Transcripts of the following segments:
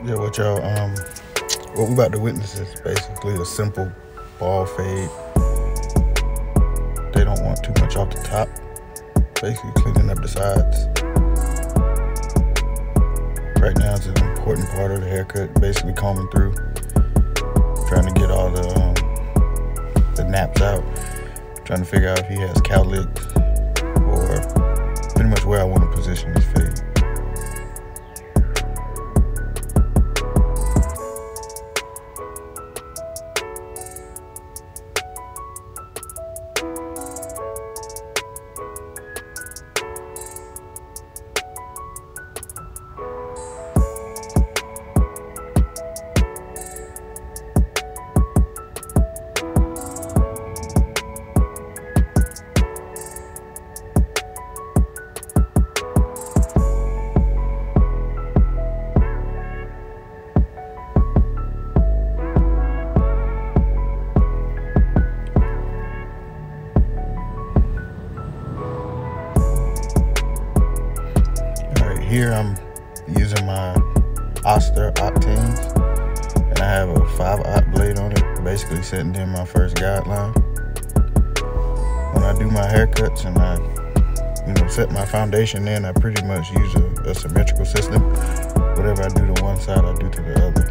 Yeah, what we about to witness is basically a simple ball fade. They don't want too much off the top. Basically cleaning up the sides. Right now it's an important part of the haircut, basically combing through, trying to get all the naps out, trying to figure out if he has cowlicks or pretty much where I want to position this fade. Here I'm using my Oster Octanes, and I have a 5/0 blade on it, basically setting in my first guideline. When I do my haircuts and I set my foundation in, I pretty much use a symmetrical system. Whatever I do to one side, I do to the other.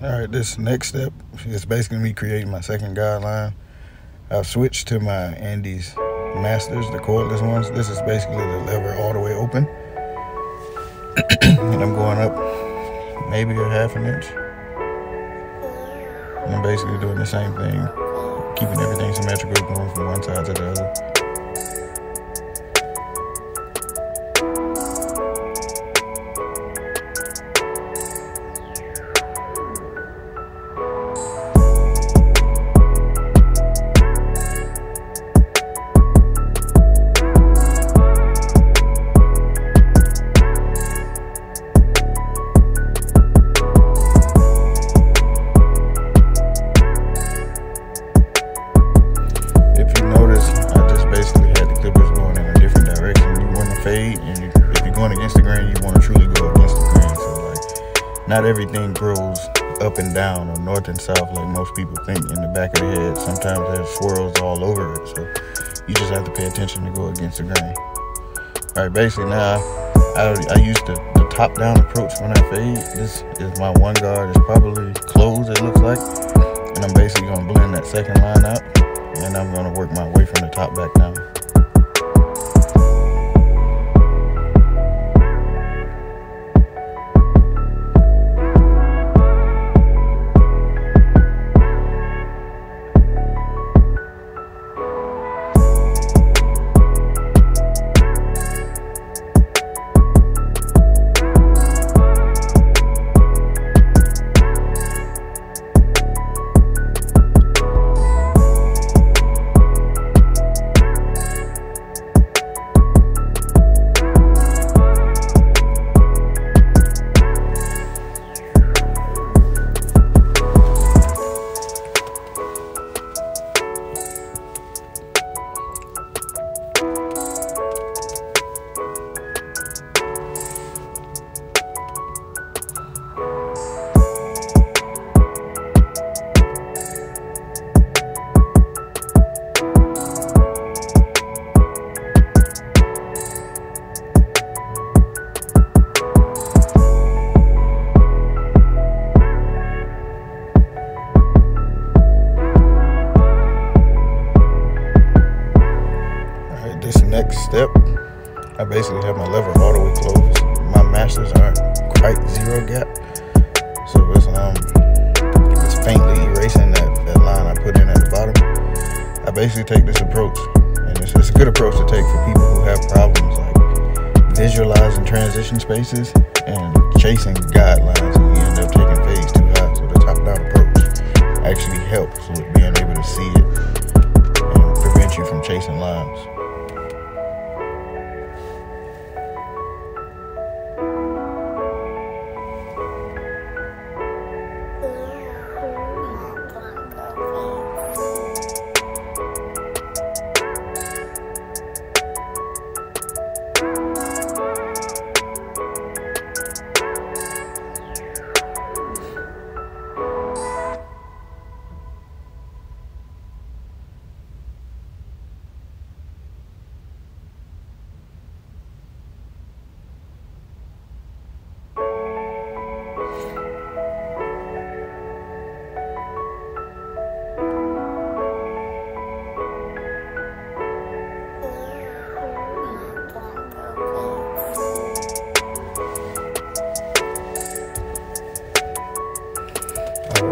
Alright, this next step is basically me creating my second guideline. I've switched to my Andis Masters, the cordless ones. This is basically the lever all the way open. And I'm going up maybe a 1/2 inch. And I'm basically doing the same thing, keeping everything symmetrical, going from one side to the other. And if you're going against the grain, you want to truly go against the grain. So not everything grows up and down or north and south like most people think in the back of the head. Sometimes there's swirls all over it, so you just have to pay attention to go against the grain. All right, basically now I use the top down approach when I fade. This is my one guard. It's probably closed, it looks like, and I'm basically going to blend that second line out, and I'm going to work my way from the top back down. next step, I basically have my lever all the way closed. My masters aren't quite zero gap, so it's faintly erasing that line I put in at the bottom. I basically take this approach, and it's a good approach to take for people who have problems like visualizing transition spaces and chasing guidelines, and you end up taking fades too high. So the top-down approach actually helps with being able to see it and prevent you from chasing lines.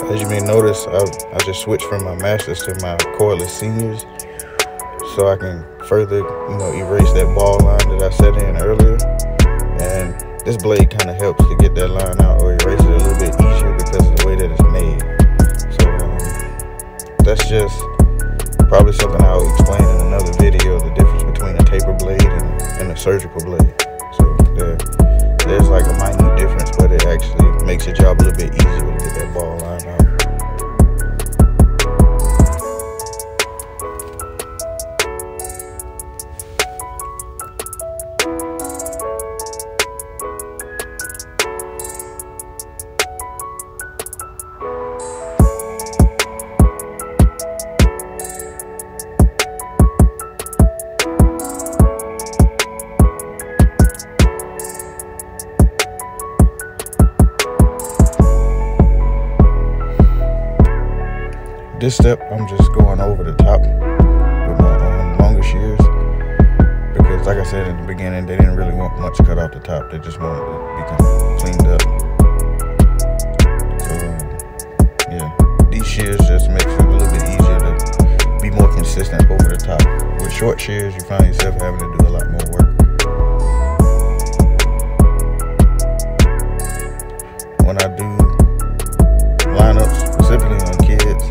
As you may notice, I just switched from my masters to my cordless seniors, so I can further, erase that ball line that I set in earlier. And this blade kind of helps to get that line out or erase it a little bit easier because of the way that it's made. So that's just probably something I'll explain in another video, the difference between a taper blade and a surgical blade. So there's like a minute difference, but it actually makes your job a little bit easier to get that ball line out. This step, I'm just going over the top with my longer shears because, like I said in the beginning, they didn't really want much cut off the top. They just wanted it to become cleaned up. So, yeah, these shears just makes it a little bit easier to be more consistent over the top. With short shears, you find yourself having to do a lot more work. When I do lineups, specifically on kids,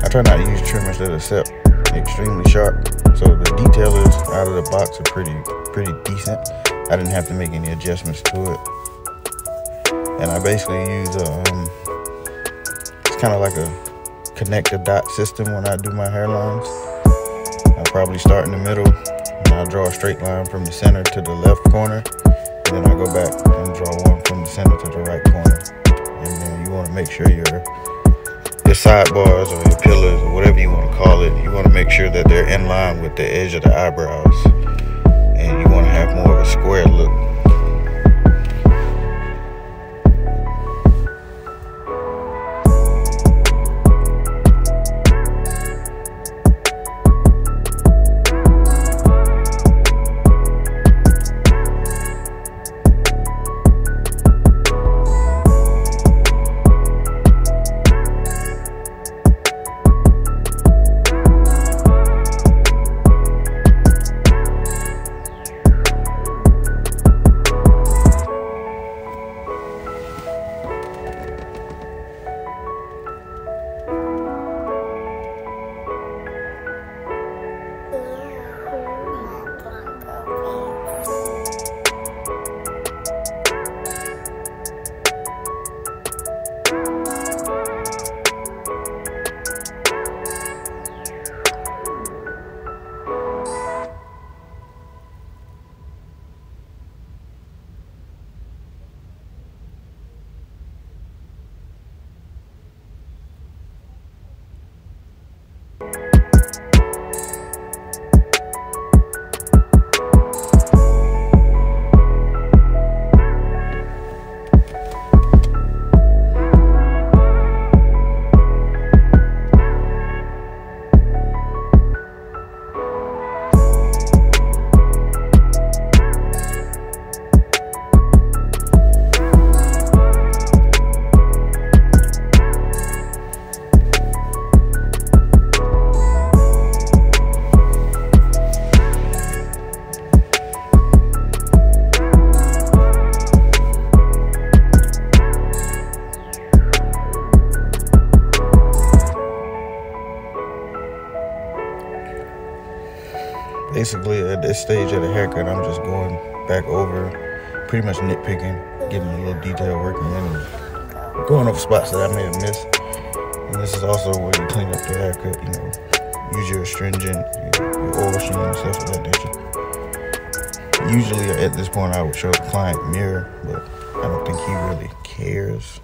I try not to use trimmers that are set extremely sharp, so the detailers out of the box are pretty decent. I didn't have to make any adjustments to it, and I basically use it's kind of like a connective dot system when I do my hairlines. I probably start in the middle, and I draw a straight line from the center to the left corner, and then I go back and draw one from the center to the right corner. And then you want to make sure your sidebars or your pillars or whatever you want to call it, you want to make sure that they're in line with the edge of the eyebrows, and you want to have more of a square look. basically at this stage of the haircut, I'm just going back over, pretty much nitpicking, getting a little detail working in, and going over spots that I may have missed. And this is also where you clean up the haircut, you know, use your astringent, your oil sheen, and stuff of that nature. Usually at this point I would show the client the mirror, but I don't think he really cares,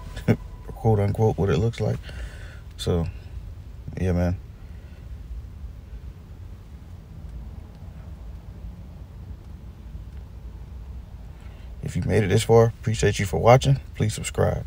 quote unquote, what it looks like. So, yeah, man. If you made it this far, appreciate you for watching. Please subscribe.